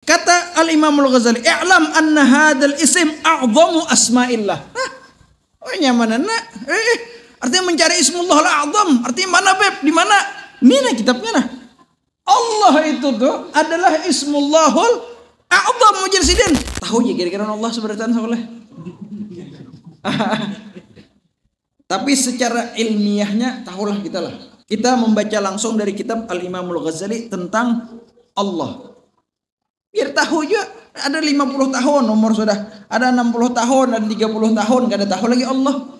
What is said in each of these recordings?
Kata Al-Imam Al-Ghazali, "I'lam anna hadzal ism a'zamu asma'illah." Oh nyamanana. Artinya mencari ismullah al-a'zam. Artinya mana beb? Di mana? Ini kitabnya nah. Allah itu tuh adalah ismullahul a'zam mujassidin. Tahu ya kira-kira Allah seberatan soleh. Tapi secara ilmiahnya tahulah kita lah. Kita membaca langsung dari kitab Al-Imam Al-Ghazali tentang Allah. Biar tahu juga, ada 50 tahun umur sudah, ada 60 tahun, ada 30 tahun, gak ada tahu lagi Allah.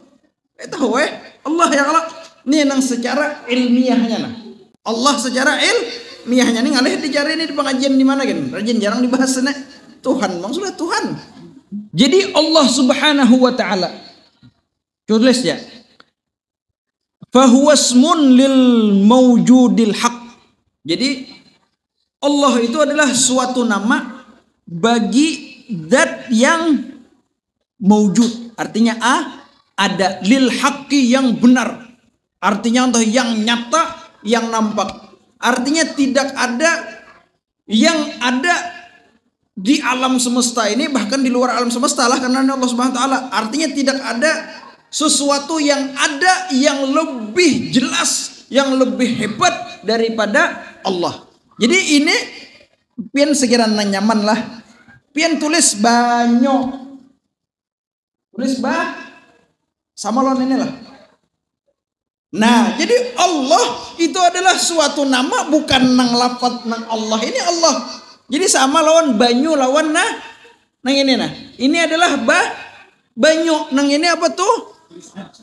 Tahu Allah ya Allah. Ini yang secara ilmiahnya nah. Allah secara ilmiahnya nih ngalih dicari ini di pengajian di mana kan? Rajin jarang dibahas nih. Tuhan, maksudnya Tuhan. Jadi Allah Subhanahu wa taala. Tulis ya. Fahuwa ismun lil mawjudil haq. Jadi Allah itu adalah suatu nama bagi zat yang mawjud. Artinya ada, lil haqqi yang benar. Artinya untuk yang nyata, yang nampak. Artinya tidak ada yang ada di alam semesta ini, bahkan di luar alam semesta lah, karena Allah Subhanahu wa taala. Artinya tidak ada sesuatu yang ada yang lebih jelas, yang lebih hebat daripada Allah. Jadi ini pian sekiranya nyaman lah. Pian tulis banyak. Tulis sama lon ini lah. Nah, jadi Allah itu adalah suatu nama, bukan nang lafaz nang Allah. Ini Allah. Jadi sama lawan banyu lawan nang ini nah. Ini adalah banyu, nang ini apa tuh?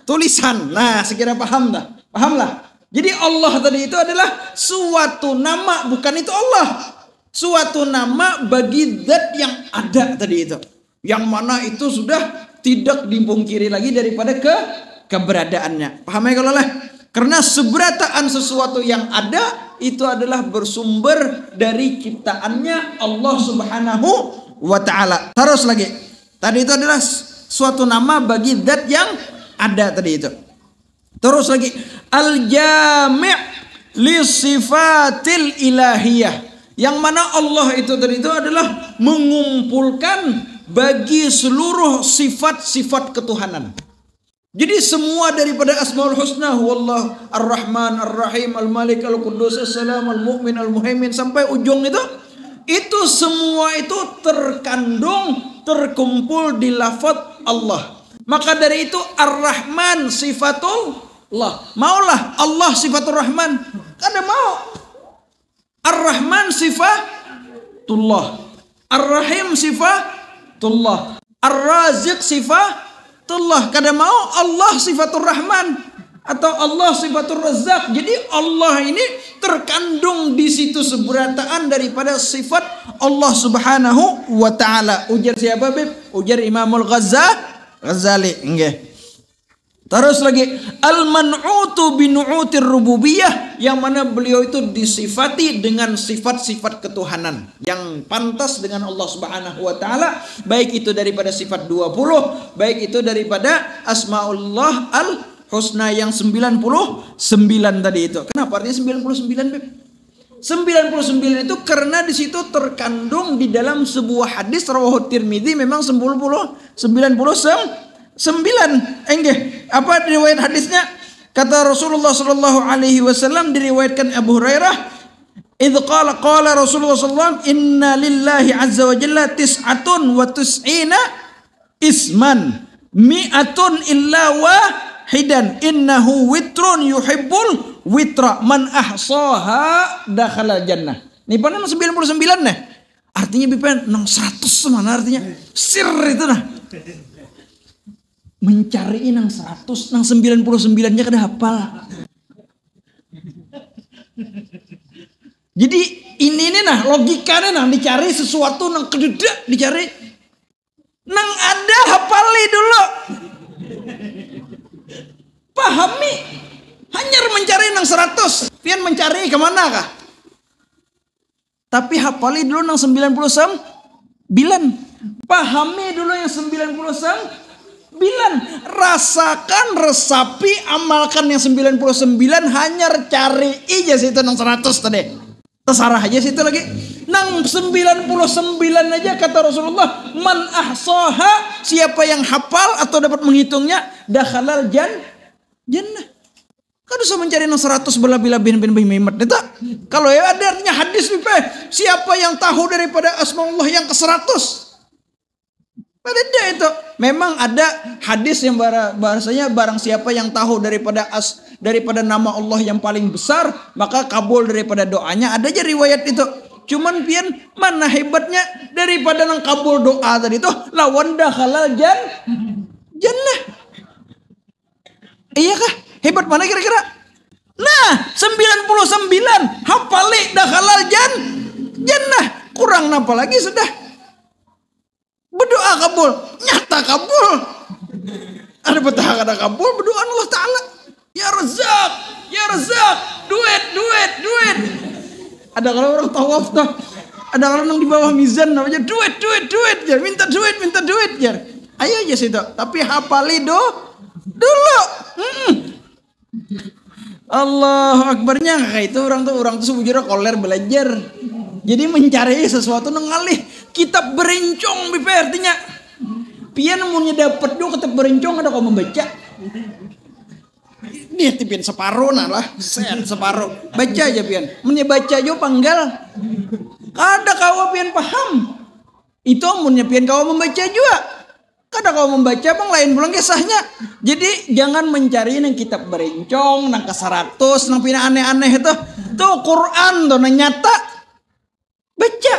Tulisan. Nah, sekira paham dah. Paham lah. Jadi Allah tadi itu adalah suatu nama, bukan itu Allah. Suatu nama bagi zat yang ada tadi itu. Yang mana itu sudah tidak dipungkiri lagi daripada keberadaannya. Paham ya kalau lah? Karena seberataan sesuatu yang ada itu adalah bersumber dari ciptaannya Allah Subhanahu wa taala. Terus lagi. Tadi itu adalah suatu nama bagi zat yang ada tadi itu. Terus lagi al-jami' li sifatil ilahiyah, yang mana Allah itu tadi itu adalah mengumpulkan bagi seluruh sifat-sifat ketuhanan. Jadi semua daripada Asmaul Husna, wallah Ar-Rahman, Ar-Rahim, Al-Malik, Al-Quddus, As-Salam, Al-Mu'min, Al-Muhaimin sampai ujung itu semua itu terkumpul di lafaz Allah. Maka dari itu Ar-Rahman sifatullah. Maulah Allah sifatul Rahman. Kada mau. Ar-Rahman sifatullah. Ar-Rahim sifatullah. Ar-Raziq sifatullah. Kada mau Allah sifatul Rahman atau Allah sifatul Razzaq. Jadi Allah ini terkandung di situ seberataan daripada sifat Allah Subhanahu wa taala. Ujar siapa bib? Ujar Imamul Ghazali. Nggih. Terus lagi al-man'utu bi nu'utir rububiyah, yang mana beliau itu disifati dengan sifat-sifat ketuhanan yang pantas dengan Allah Subhanahu wa taala, baik itu daripada sifat 20, baik itu daripada Asmaullah al-Husna yang 99 tadi itu. Kenapa artinya 99, Beb? 99 itu karena di situ terkandung di dalam sebuah hadis rawahu Tirmidzi, memang 99. Enggak, apa riwayat hadisnya? Kata Rasulullah sallallahu alaihi wasallam, diriwayatkan Abu Hurairah, idz qala Rasulullah sallallahu alaihi wasallam, inna lillahi azza wa jalla tis'atun wa tis'ina isman mi'atun illa wahidan innahu witrun yuhibbul witra man ahsaha dakhala jannah. Ini pada 99 nah. Artinya bipan 100 mana artinya? Sir itu nah. Mencari nang 100, nang 99-nya kada hafal. Jadi ini nah logikanya nah, dicari sesuatu nang kededa, dicari nang ada, hafali dulu. Pahami. Hanya mencari nang 100. Pian mencari kemana kah? Tapi hafali dulu nang 99. Pahami dulu yang 99. Rasakan, resapi, amalkan yang 99, hanya cari aja situ nang 100 tadi. Terserah aja situ lagi. Nang 99 aja kata Rasulullah, man ahsaha, siapa yang hafal atau dapat menghitungnya, dakhalal jannah. Kan usah mencari nang 100 bin Muhammad itu. Kalau ya ada artinya hadis nih, siapa yang tahu daripada asmaullah yang ke-100? Ada itu. Memang ada hadis yang bahasanya barang siapa yang tahu daripada nama Allah yang paling besar, maka kabul daripada doanya. Ada aja riwayat itu. Cuman pian mana hebatnya daripada nang kabul doa tadi itu lawan dakhalal jannah. Iya kah? Hebat mana kira-kira? Nah, 99 hafali dakhalal jannah. Kurang apa lagi sudah? Berdoa kabul, nyata kabul. Ada petahana ada kabul, berdoa Allah Ta'ala. Ya Razak, duit. Ada kalau orang tawaf tuh, ada kalau orang di bawah mizan namanya duit, ya minta duit, ya. Ayo aja situ, tapi hafali dulu. Allahu Akbarnya kayak itu orang tuh sebujurnya koler belajar. Jadi mencari sesuatu nengalih kitab berencong BP artinya. Pian munnya dapat do kitab berencong ada kau membaca. Dia tipin separuh lah, separuh. Baca aja pian. Munnya baca jo panggal. Kada kau pian paham. Itu munnya pian kau membaca juga. Kada kau membaca bang lain pulang kisahnya. Jadi jangan mencari nang kitab berencong, nang ke-100, nang pina aneh-aneh itu. Tuh Quran tuh nang nyata. Baca,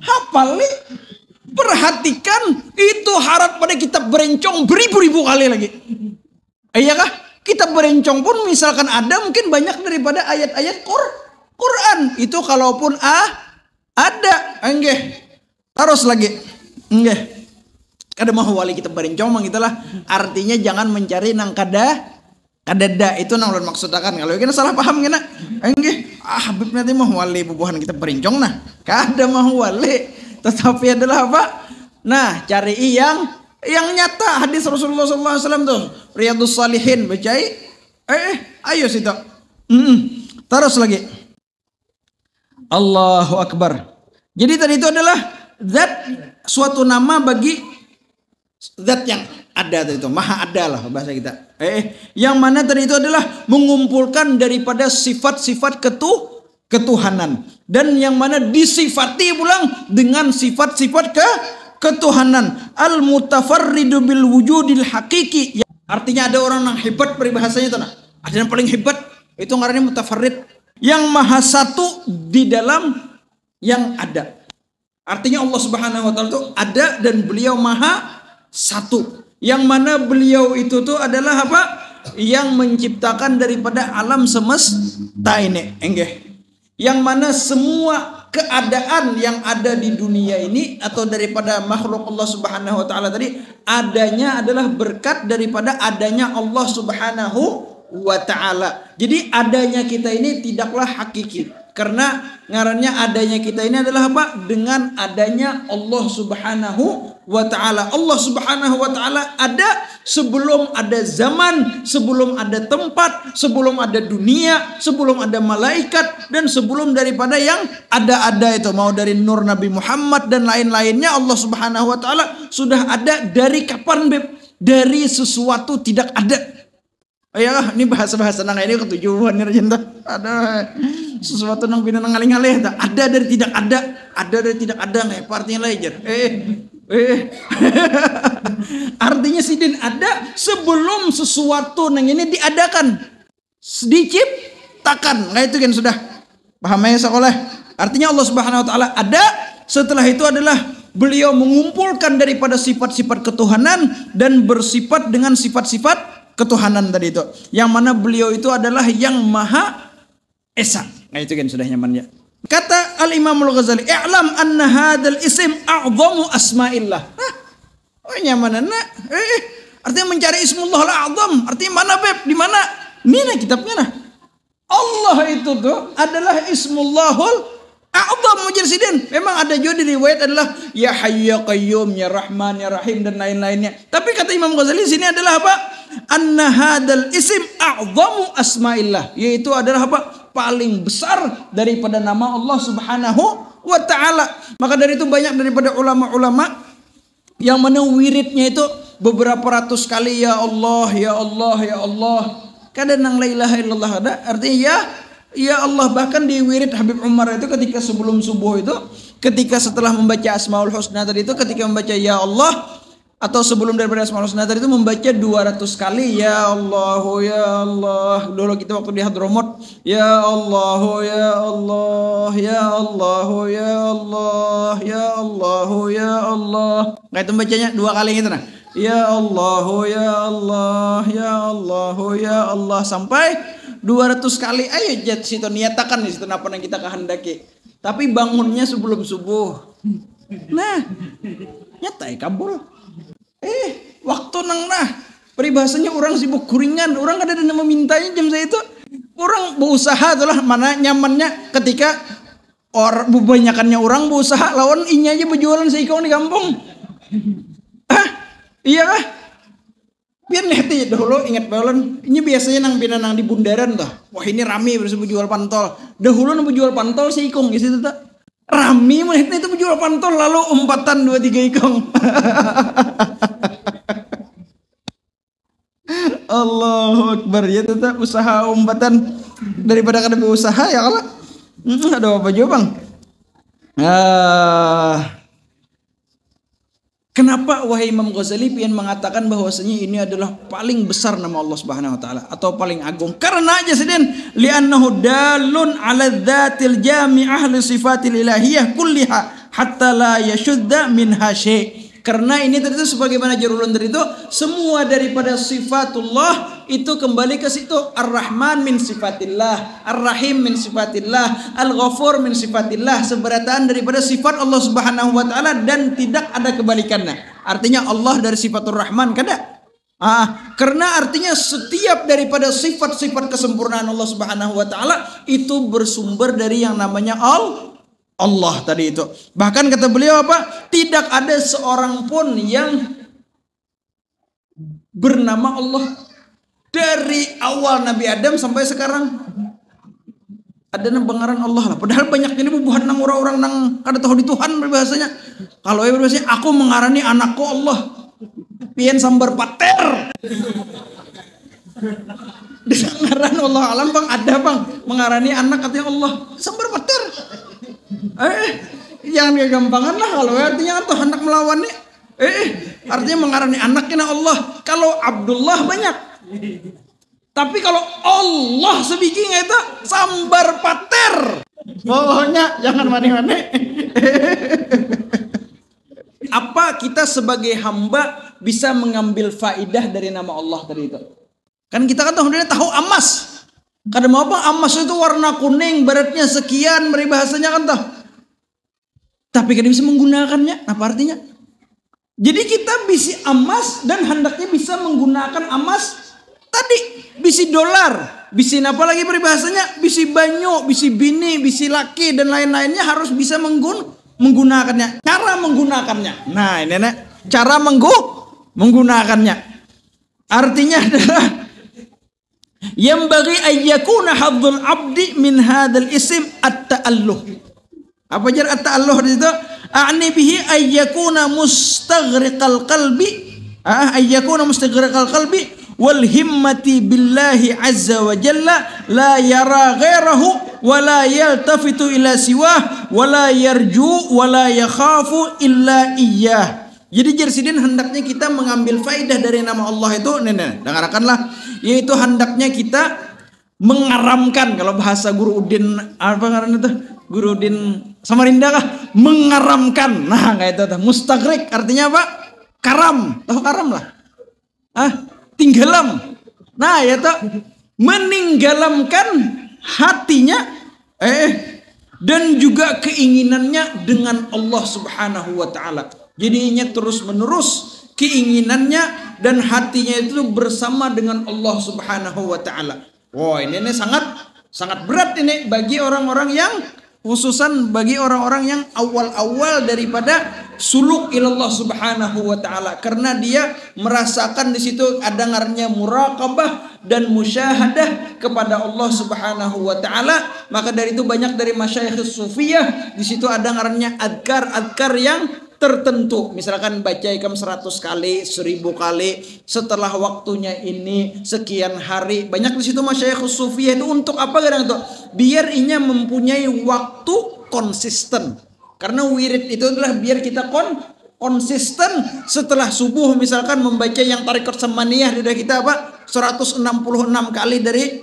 hafali, perhatikan, itu harap pada kitab berencong beribu-ribu kali lagi. Iya kah? Kitab berencong pun misalkan ada mungkin banyak daripada ayat-ayat Quran. Itu kalaupun ada, enggak. Terus lagi, enggak. Kada mau wali kitab berencong mang itulah. Artinya jangan mencari nang kada itu nang ulun maksudkan. Kalau kena salah paham kena. Enggih, Habib nanti mah wali bubuhan kita berencong nah. Kada mah wali. Tetapi adalah apa? Nah, cari yang nyata hadis Rasulullah SAW tuh. Riyadhus Shalihin bacai. Ayo situ. Terus lagi. Allahu Akbar. Jadi tadi itu adalah zat, suatu nama bagi zat yang ada tadi itu, maha ada lah bahasa kita. Yang mana tadi itu adalah mengumpulkan daripada sifat-sifat ketuhanan, dan yang mana disifati pulang dengan sifat-sifat ketuhanan. Al mutafarridu bil wujudil hakiki. Artinya ada orang yang hebat peribahasanya itu nah. Ada yang paling hebat itu ngarannya mutafarrid, yang maha satu di dalam yang ada. Artinya Allah Subhanahu wa taala itu ada dan beliau maha satu. Yang mana beliau itu tuh adalah apa? Yang menciptakan daripada alam semesta ini, enggak? Yang mana semua keadaan yang ada di dunia ini atau daripada makhluk Allah Subhanahu wa taala tadi adanya adalah berkat daripada adanya Allah Subhanahu wa taala. Jadi adanya kita ini tidaklah hakiki, karena ngarannya adanya kita ini adalah apa? Dengan adanya Allah Subhanahu wa ta'ala. Allah Subhanahu wa ta'ala ada sebelum ada zaman, sebelum ada tempat, sebelum ada dunia, sebelum ada malaikat, dan sebelum daripada yang ada itu, mau dari nur Nabi Muhammad dan lain-lainnya. Allah Subhanahu wa ta'ala sudah ada dari kapan, Beb? Dari sesuatu tidak ada. Ya, ini bahasa-bahasa nang ini ketujuan nih cinta. Ada sesuatu nang bina nang ngalih-ngalih, ada dari tidak ada, nggak artinya lajar. Artinya sidin ada sebelum sesuatu nang ini diadakan, diciptakan. Nggak itu kan sudah pahamnya sekolah. Artinya Allah Subhanahu wa taala ada, setelah itu adalah beliau mengumpulkan daripada sifat-sifat ketuhanan dan bersifat dengan sifat-sifat ketuhanan tadi itu, yang mana beliau itu adalah yang maha esa. Nah itu kan sudah nyaman ya. Kata Al-Imam Al-Ghazali, "I'lam anna hadzal ism a'zamu asma'illah." Oh nyaman nak. Artinya mencari ismullah al-a'zam. Artinya mana, Beb? Di mana? Ini kitabnya nah. Allah itu tuh adalah ismullahul a'zam mujirsidin. Memang ada juga di riwayat adalah ya hayyu ya qayyum, ya rahman, ya rahim dan lain-lainnya. Tapi kata Imam Ghazali sini adalah apa? Anna hadzal ism a'zamu asma'illah, yaitu adalah apa? paling besar daripada nama Allah Subhanahu wa ta'ala. Maka dari itu banyak daripada ulama-ulama yang mana wiridnya itu beberapa ratus kali, ya Allah, ya Allah, ya Allah. Kadang la ilaha illallah ada, artinya ya Allah. Bahkan di wirid Habib Umar itu ketika sebelum subuh itu, ketika setelah membaca Asmaul Husna tadi itu, ketika membaca ya Allah, atau sebelum daripada Asmaul Husna tadi itu membaca 200 kali ya Allah, ya Allah. Dulu kita waktu di Hadramut, ya Allah, ya Allah, ya Allah, ya Allah, ya Allah, ya Allah. Nah itu bacanya 2 kali gitu nah. Ya Allah, ya Allah, ya Allah, ya Allah, sampai 200 kali. Ayo jat situ niatakan di situ apa yang kita kehendaki. Tapi bangunnya sebelum subuh. Nah, nyata kabul. Waktu nang nah peribahasanya orang sibuk kuringan, orang ada dan memintanya jam saya itu. Orang berusaha itulah mana nyamannya ketika kebanyakannya orang berusaha lawan inya aja berjualan seikong di kampung. Iya kah? Biar ngerti dahulu ingat balon. Ini biasanya nang binanang di bundaran tuh. Wah ini rame bersama jual pantol. Dahulu nang jual pantol seikong di situ tuh. Rame menit itu jual pantol lalu umpatan 2-3 ikong. Allahu Akbar, ya tetap usaha umpatan daripada kada berusaha ya kalau ada apa juga bang. Kenapa wahai Imam Ghazali pian mengatakan bahwasanya ini adalah paling besar nama Allah Subhanahu wa taala atau paling agung? Karena aja sedin li'annahu dalun 'ala dzatil jami'ah li sifatil ilahiyah kulliha hatta la yashudda minha syai'. Karena ini tadi itu sebagaimana jarulun dari itu semua daripada sifatullah itu kembali ke situ. Ar-Rahman min sifatillah, Ar-Rahim min sifatillah, Al-Ghafur min sifatillah, seberataan daripada sifat Allah Subhanahu wa taala dan tidak ada kebalikannya. Artinya Allah dari sifatur Rahman kada. Karena artinya setiap daripada sifat-sifat kesempurnaan Allah Subhanahu wa taala itu bersumber dari yang namanya Allah tadi itu. Bahkan kata beliau apa? Tidak ada seorang pun yang bernama Allah dari awal Nabi Adam sampai sekarang. Ada nang pengaran Allah lah. Padahal banyak ini bubuhan nang orang-orang nang kada tahu di Tuhan berbahasanya. Kalau ya berbahasanya aku mengarani anakku Allah. Pian sambar pater. Di ngaran Allah alam bang ada bang mengarani anak katanya Allah sambar pater. Jangan kegampangan lah kalau artinya kan tuh anak melawan nih. Artinya mengarani anaknya Allah. Kalau Abdullah banyak. Tapi kalau Allah sebiking itu sambar pater. Pokoknya jangan mani-mani. Apa kita sebagai hamba bisa mengambil faidah dari nama Allah tadi itu? Kan kita kan tahu emas. Kadang apa emas itu warna kuning, beratnya sekian, bahasanya kan toh. Tapi kada bisa menggunakannya, apa artinya? Jadi kita bisi emas dan hendaknya bisa menggunakan emas tadi. Bisi dolar, bisi apa lagi peribahasanya? Bisi banyu, bisi bini, bisi laki dan lain-lainnya harus bisa menggunakannya. Cara menggunakannya. Nah ini cara menggunakannya. Artinya adalah yang bagi ayyakuna hadzul abdi min hadzal isim at-ta'alluh. Apa jar at-ta'alluh di situ? A'ni bihi ayyakuna mustaghriqal qalbi, ayyakuna mustaghriqal qalbi wal himmati billahi azza wa jalla la yara ghairahu wa la yaltafitu ila siwah wa la yarju wa la yakhafu illa iyyah. Jadi jersidin hendaknya kita mengambil faidah dari nama Allah itu, dengarkanlah, yaitu hendaknya kita mengaramkan, kalau bahasa Guru Udin apa ngaran itu? Guru Udin Samarinda kah? Mengaramkan. Nah, kayak itu mustagrik artinya apa? Karam. Tahu karam lah. Tinggalam. Nah, ya tuh meninggalamkan hatinya dan juga keinginannya dengan Allah Subhanahu wa taala. Jadinya terus-menerus keinginannya dan hatinya itu bersama dengan Allah Subhanahu wa taala. Wah, ini sangat berat ini bagi orang-orang yang khususan bagi orang-orang yang awal-awal daripada suluk ilallah subhanahu wa ta'ala, karena dia merasakan di situ ada ngarannya muraqabah dan musyahadah kepada Allah subhanahu wa ta'ala. Maka dari itu banyak dari masyayikh sufiyah di situ ada ngarannya adkar yang tertentu, misalkan baca ikam 100 kali, 1000 kali setelah waktunya ini sekian hari. Banyak di situ masyayikh sufiyah itu untuk apa kadang itu? Biar inya mempunyai waktu konsisten. Karena wirid itu adalah biar kita konsisten setelah subuh, misalkan membaca yang tariqat samaniyah sudah kita apa? 166 kali dari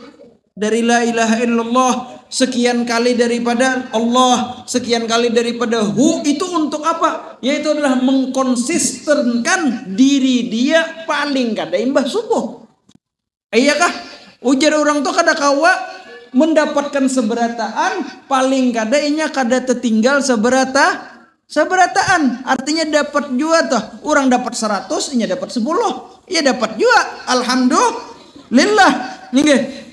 la ilaha illallah, sekian kali daripada Allah, sekian kali daripada hu. Itu untuk apa? Yaitu adalah mengkonsistenkan diri dia paling kada imbah subuh. Iyakah? Ujar orang tuh kada kawa mendapatkan seberataan, paling kada inya kada tertinggal seberataan. Artinya dapat juga tuh. Orang dapat 100, inya dapat 10. Iya dapat juga. Alhamdulillah. Nih.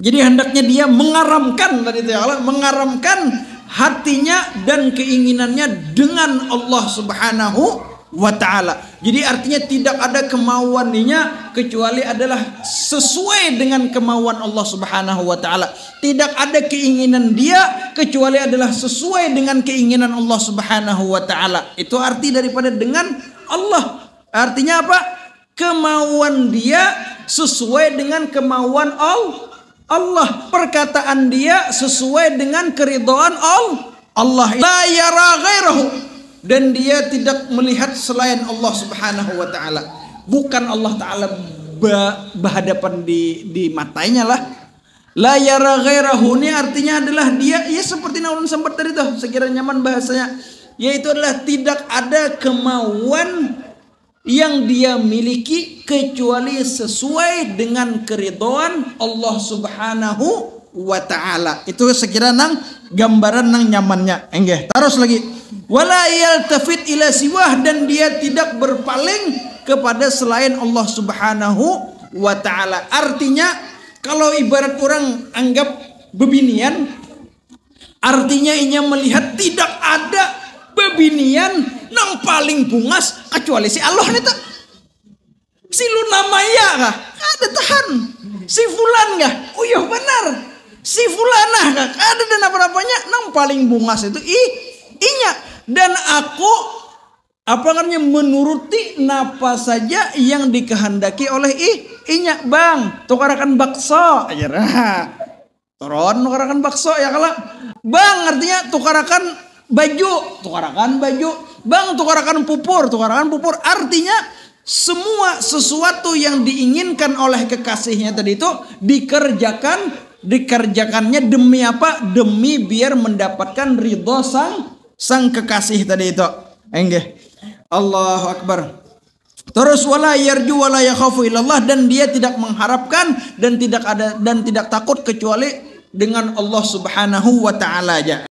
Jadi hendaknya dia mengaramkan tadi itu Allah, mengaramkan hatinya dan keinginannya dengan Allah Subhanahu wa ta'ala. Jadi artinya tidak ada kemauannya kecuali adalah sesuai dengan kemauan Allah Subhanahu wa ta'ala. Tidak ada keinginan dia kecuali adalah sesuai dengan keinginan Allah Subhanahu wa ta'ala. Itu arti daripada dengan Allah. Artinya apa? Kemauan dia sesuai dengan kemauan Allah, perkataan dia sesuai dengan keridhaan Allah. La yara ghairahu, dan dia tidak melihat selain Allah Subhanahu wa taala. Bukan Allah taala berhadapan di matanya lah. La yara ghairahu ini artinya adalah dia ya seperti naulun sempat tadi tuh, sekiranya nyaman bahasanya, yaitu adalah tidak ada kemauan yang dia miliki kecuali sesuai dengan keridhaan Allah Subhanahu wa ta'ala. Itu sekira nang gambaran nang nyamannya. Enggak, terus lagi. Wala yaltafit ila siwah, dan dia tidak berpaling kepada selain Allah Subhanahu wa ta'ala. Artinya kalau ibarat orang anggap bebinian, artinya inya melihat tidak ada bebinian nang paling bungas kecuali si Allah nih tak. Si Luna Maya kah? Ada tahan. Si Fulan kah? Oh iya benar. Si Fulanah kah? Ada dan apa-apanya nang paling bungas itu inya. Dan aku apa namanya menuruti napa saja yang dikehendaki oleh inya. Bang, tukarakan bakso aja. Turun tukarakan bakso ya kalau. Bang artinya tukarakan baju, tukarakan baju. Bang, tukarakan pupur, tukarakan pupur. Artinya semua sesuatu yang diinginkan oleh kekasihnya tadi itu dikerjakannya demi apa? Demi biar mendapatkan ridho sang kekasih tadi itu. Enggak. Allahu Akbar. Terus wala yarju wala yakhafu illallah, dan dia tidak mengharapkan dan tidak takut kecuali dengan Allah Subhanahu wa ta'ala aja.